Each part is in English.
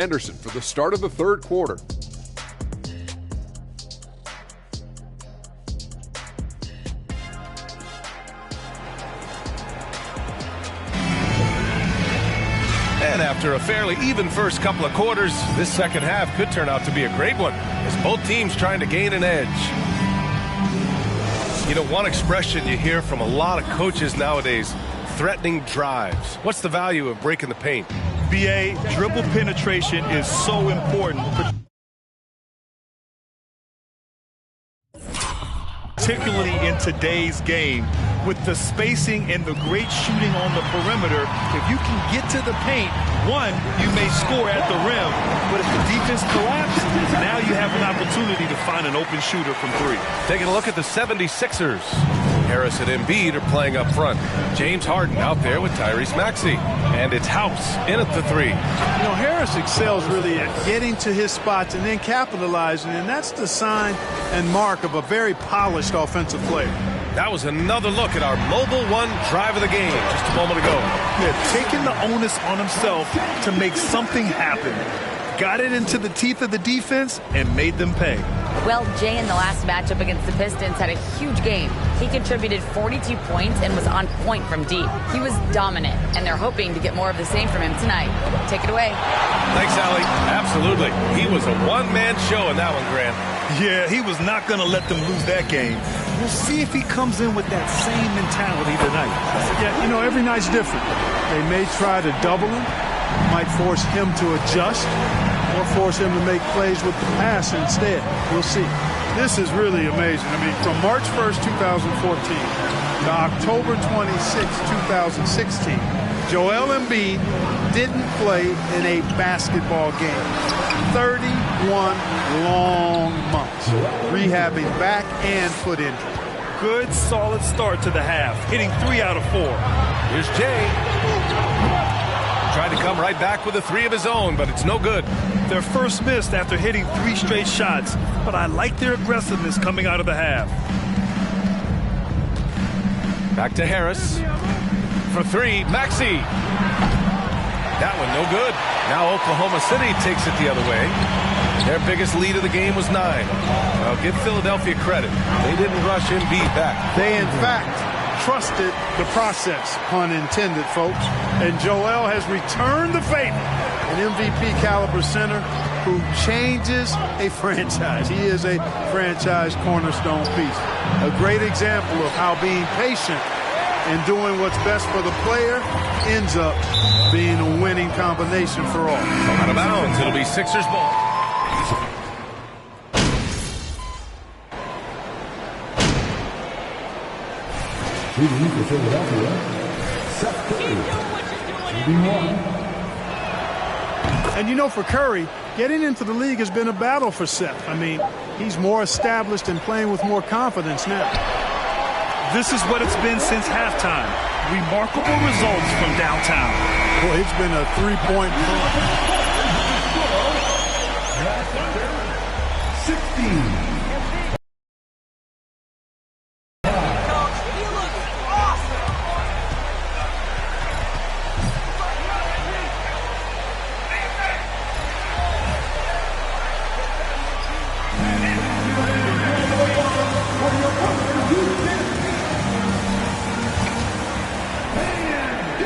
Anderson for the start of the third quarter. And after a fairly even first couple of quarters, this second half could turn out to be a great one, as both teams trying to gain an edge. You know, one expression you hear from a lot of coaches nowadays, threatening drives. What's the value of breaking the paint? BA, dribble penetration is so important, particularly in today's game. With the spacing and the great shooting on the perimeter, if you can get to the paint, one, you may score at the rim, but if the defense collapses, now you have an opportunity to find an open shooter from three. Taking a look at the 76ers. Harris and Embiid are playing up front. James Harden out there with Tyrese Maxey. And it's House in at the three. You know, Harris excels really at getting to his spots and then capitalizing, and that's the sign and mark of a very polished offensive player. That was another look at our mobile one drive of the game just a moment ago. Yeah, taking the onus on himself to make something happen. Got it into the teeth of the defense and made them pay. Well, Jay in the last matchup against the Pistons had a huge game. He contributed 42 points and was on point from deep. He was dominant, and they're hoping to get more of the same from him tonight. Take it away. Thanks, Allie. Absolutely. He was a one-man show in that one, Grant. Yeah, he was not going to let them lose that game. We'll see if he comes in with that same mentality tonight. Yeah, you know, every night's different. They may try to double him, might force him to adjust, or force him to make plays with the pass instead. We'll see. This is really amazing. I mean, from March 1st, 2014 to October 26, 2016, Joel Embiid didn't play in a basketball game. 31 long months, rehabbing back and foot injury. Good, solid start to the half, hitting 3 out of 4. Here's Jay. Tried to come right back with a three of his own, but it's no good. Their first miss after hitting 3 straight shots, but I like their aggressiveness coming out of the half. Back to Harris. For 3, Maxey. That one no good. Now Oklahoma City takes it the other way. Their biggest lead of the game was 9. Well, give Philadelphia credit. They didn't rush Embiid back. They, in fact, trusted the process, pun intended, folks. And Joel has returned the favor. An MVP caliber center who changes a franchise. He is a franchise cornerstone piece. A great example of how being patient and doing what's best for the player ends up being a winning combination for all. Out of bounds. It'll be Sixers ball. For Philadelphia, Seth Curry. And you know, for Curry, getting into the league has been a battle for Seth. I mean, he's more established and playing with more confidence now. This is what it's been since halftime. Remarkable results from downtown. Boy, it's been a three-point play. 16.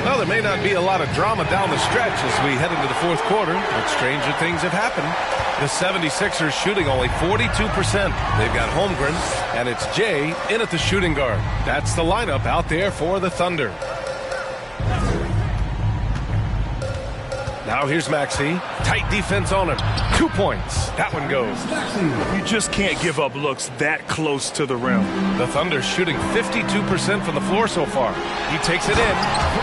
Well, there may not be a lot of drama down the stretch as we head into the fourth quarter, but stranger things have happened. The 76ers shooting only 42%. They've got Holmgren, and it's Jay in at the shooting guard. That's the lineup out there for the Thunder. Now here's Maxey. Tight defense on him. 2 points. That one goes. You just can't give up looks that close to the rim. The Thunder shooting 52% from the floor so far. He takes it in.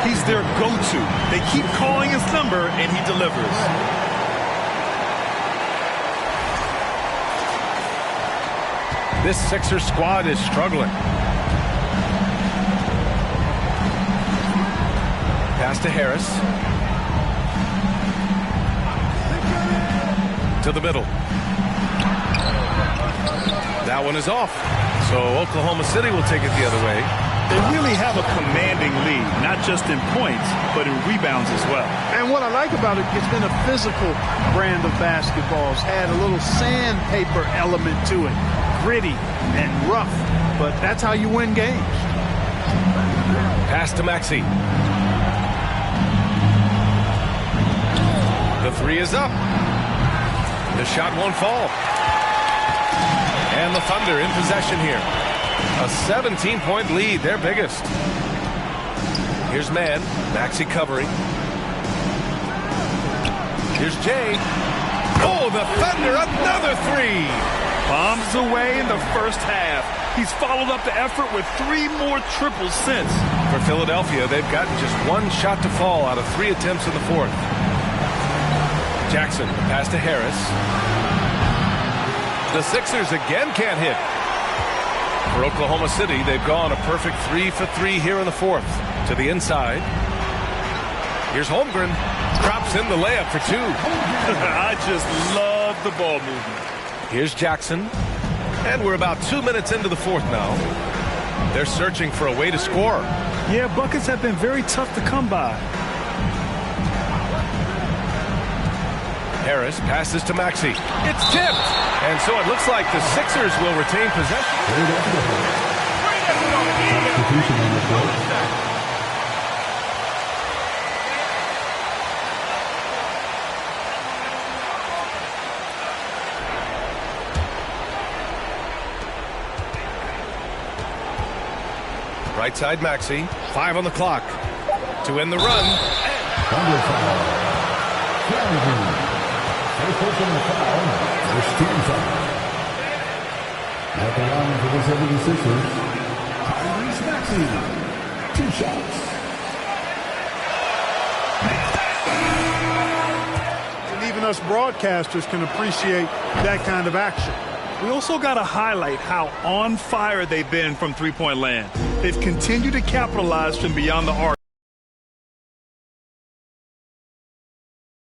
He's their go-to. They keep calling his number, and he delivers. This Sixers squad is struggling. Pass to Harris. To the middle. That one is off. So Oklahoma City will take it the other way. They really have a commanding lead, not just in points, but in rebounds as well. And what I like about it, it's been a physical brand of basketball. It's had a little sandpaper element to it, gritty and rough, but that's how you win games. Pass to Maxey. The three is up. The shot won't fall. And the Thunder in possession here. A 17-point lead, their biggest. Here's Man. Maxey covering. Here's Jay. Oh, the Thunder, another three. Bombs away in the first half. He's followed up the effort with 3 more triples since. For Philadelphia, they've gotten just 1 shot to fall out of 3 attempts in the fourth. Jackson, pass to Harris. The Sixers again can't hit. For Oklahoma City, they've gone a perfect 3 for 3 here in the fourth. To the inside. Here's Holmgren. Drops in the layup for 2. I just love the ball movement. Here's Jackson. And we're about 2 minutes into the fourth now. They're searching for a way to score. Yeah, buckets have been very tough to come by. Harris passes to Maxey. It's tipped. And so it looks like the Sixers will retain possession. Right side Maxey. 5 on the clock. To end the run. First personal foul, first team foul. At the line for the 76ers, Tyrese Maxey, 2 shots. And even us broadcasters can appreciate that kind of action. We also got to highlight how on fire they've been from three-point land. They've continued to capitalize from beyond the arc.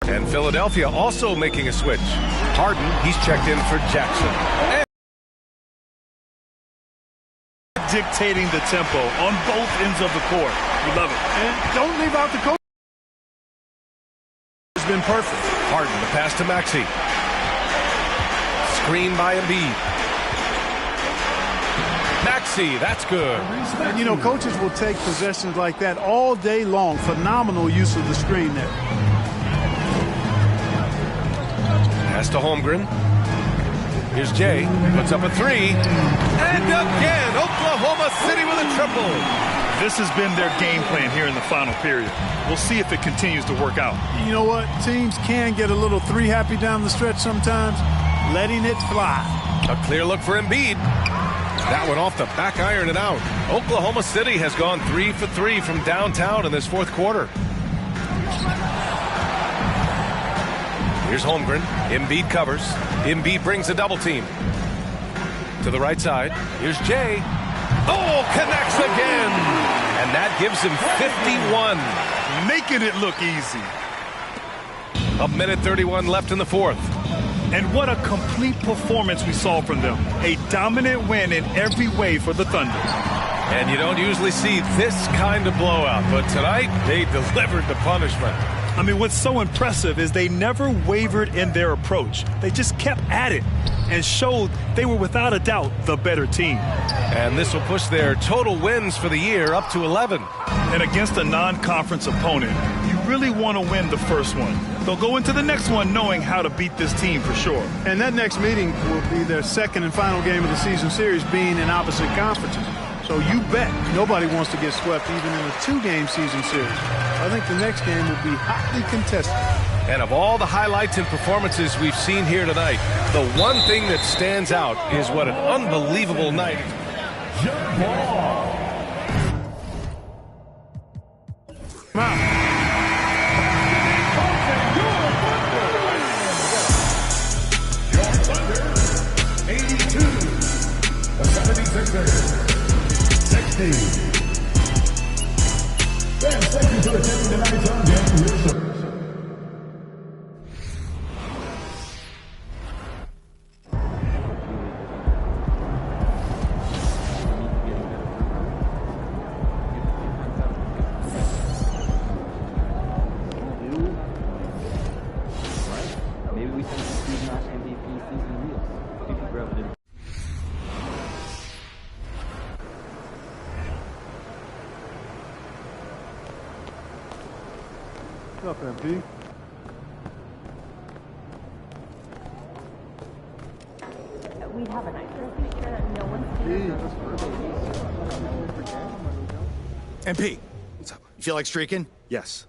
And Philadelphia also making a switch. Harden, he's checked in for Jackson. And dictating the tempo on both ends of the court. We love it. And don't leave out the coach. It's been perfect. Harden, the pass to Maxey. Screen by Embiid. Maxey, that's good. And, you know, coaches will take possessions like that all day long. Phenomenal use of the screen there. Pass to Holmgren. Here's Jay. Puts up a 3. And again, Oklahoma City with a triple. This has been their game plan here in the final period. We'll see if it continues to work out. You know what? Teams can get a little 3 happy down the stretch sometimes. Letting it fly. A clear look for Embiid. That one off the back iron and out. Oklahoma City has gone 3 for 3 from downtown in this fourth quarter. Here's Holmgren. Embiid covers. Embiid brings a double team. To the right side. Here's Jay. Oh, connects again. And that gives him 51. Making it look easy. 1:31 left in the fourth. And what a complete performance we saw from them. A dominant win in every way for the Thunder. And you don't usually see this kind of blowout, but tonight they delivered the punishment. I mean, what's so impressive is they never wavered in their approach. They just kept at it and showed they were without a doubt the better team. And this will push their total wins for the year up to 11. And against a non-conference opponent, you really want to win the first one. They'll go into the next one knowing how to beat this team for sure. And that next meeting will be their second and final game of the season series, being in opposite conferences. So you bet nobody wants to get swept even in a 2-game season series. I think the next game will be hotly contested. And of all the highlights and performances we've seen here tonight, the one thing that stands out is what an unbelievable night. Jump ball. Your Thunder, 82. The 76ers. 60. Fans, thank you for attending tonight's on-game research. What's up, MP? We have a night feature that no one's here. MP, what's up? You feel like streaking? Yes.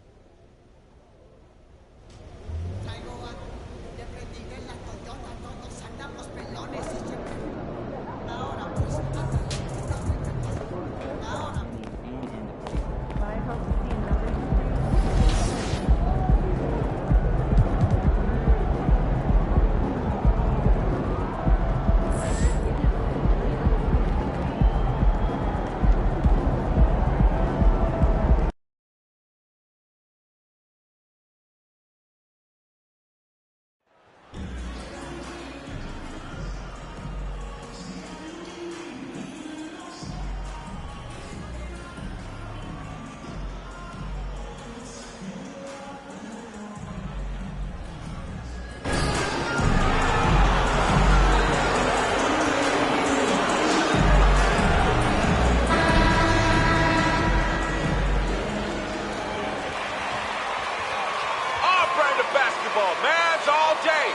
Mavs all day.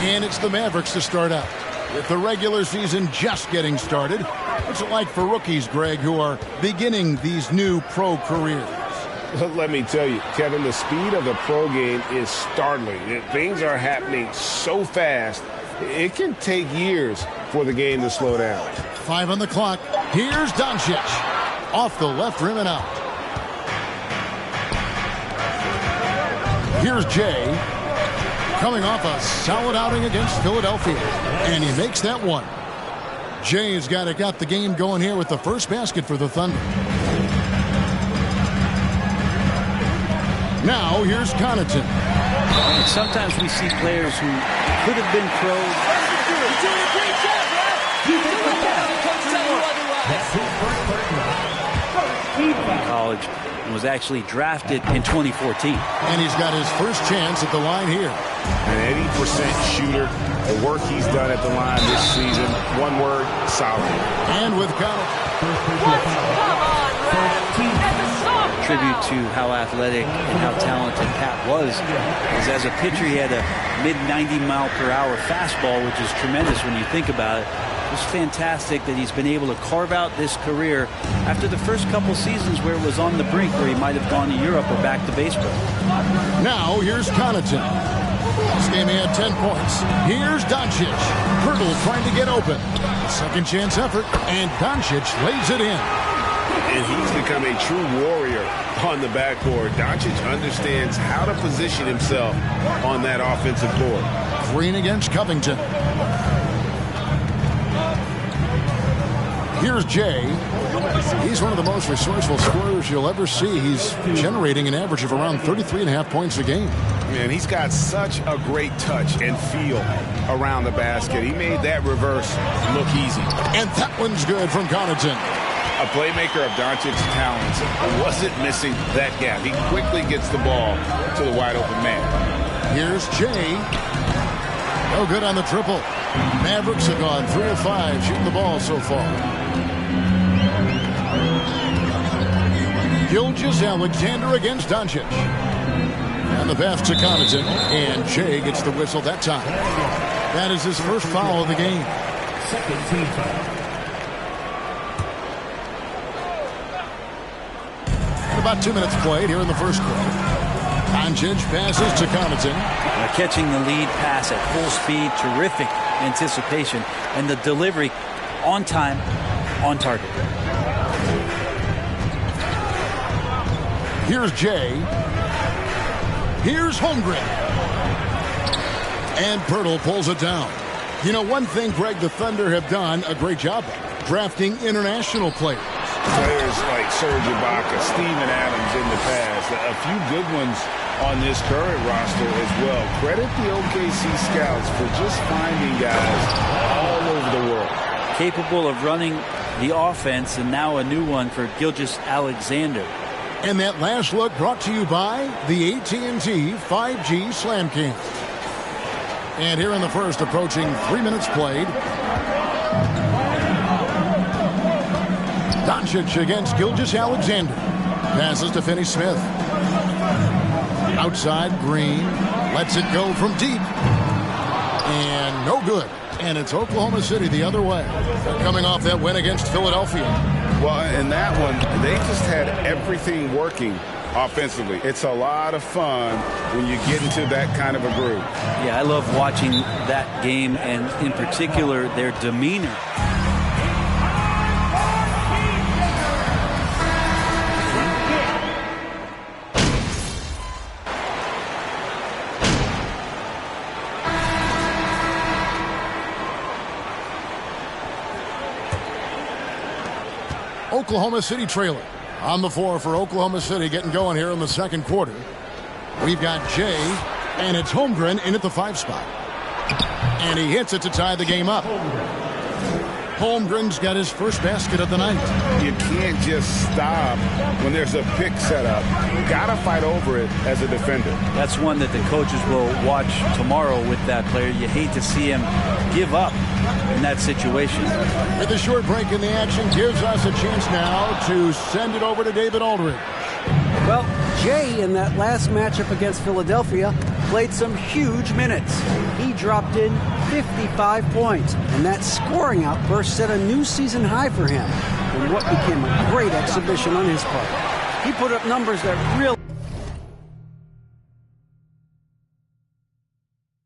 And it's the Mavericks to start out. With the regular season just getting started, what's it like for rookies, Greg, who are beginning these new pro careers? Let me tell you, Kevin, the speed of the pro game is startling. Things are happening so fast, it can take years for the game to slow down. 5 on the clock. Here's Doncic. Off the left rim and out. Here's Jay. Coming off a solid outing against Philadelphia. And he makes that one. Jay's got the game going here with the first basket for the Thunder. Now, here's Connaughton. Sometimes we see players who could have been pros. In college and was actually drafted in 2014. And he's got his first chance at the line here. An 80% shooter. The work he's done at the line this season, one word, solid. And with Connaughton. Tribute to how athletic and how talented Pat was as a pitcher he had a mid-90-mile-per-hour fastball, which is tremendous when you think about it. It's fantastic that he's been able to carve out this career after the first couple seasons where it was on the brink, where he might have gone to Europe or back to baseball. Now here's Connaughton. This game he had 10 points. Here's Doncic. Hurdle trying to get open. A second chance effort, and Doncic lays it in. And he's become a true warrior on the backboard. Doncic understands how to position himself on that offensive board. Green against Covington. Here's Jay. He's one of the most resourceful scorers you'll ever see. He's generating an average of around 33.5 points a game. Man, he's got such a great touch and feel around the basket. He made that reverse look easy. And that one's good from Connaughton. A playmaker of Doncic's talents wasn't missing that gap. He quickly gets the ball to the wide open man. Here's Jay. No good on the triple. Mavericks have gone 3 of 5 shooting the ball so far. Gilgeous-Alexander against Doncic. And the pass to Connaughton. And Jay gets the whistle that time. That is his first foul of the game. Second team foul. About 2 minutes played here in the first quarter. Doncic passes to Connaughton. Catching the lead pass at full speed, terrific anticipation, and the delivery on time, on target. Here's Jay. Here's Holmgren. And Pirtle pulls it down. You know, one thing, Greg, the Thunder have done a great job of drafting international players. Players like Serge Ibaka, Steven Adams in the past, a few good ones on this current roster as well. Credit the OKC scouts for just finding guys all over the world. Capable of running the offense, and now a new one for Gilgeous-Alexander. And that last look brought to you by the AT&T 5G Slam Cam. And here in the first, approaching 3 minutes played. Doncic against Gilgeous-Alexander. Passes to Finney-Smith. Outside, Green lets it go from deep. And no good. And it's Oklahoma City the other way. They're coming off that win against Philadelphia. Well, in that one, they just had everything working offensively. It's a lot of fun when you get into that kind of a groove. Yeah, I love watching that game, and in particular, their demeanor. Oklahoma City trailing on the floor for Oklahoma City, getting going here in the second quarter. We've got Jay, and it's Holmgren in at the 5 spot. And he hits it to tie the game up. Holmgren's got his first basket of the night. You can't just stop when there's a pick set up. You got to fight over it as a defender. That's one that the coaches will watch tomorrow with that player. You hate to see him give up in that situation. With a short break in the action, gives us a chance now to send it over to David Aldridge. Well, Jay, in that last matchup against Philadelphia, played some huge minutes. He dropped in 55 points, and that scoring outburst set a new season high for him in what became a great exhibition on his part. He put up numbers that really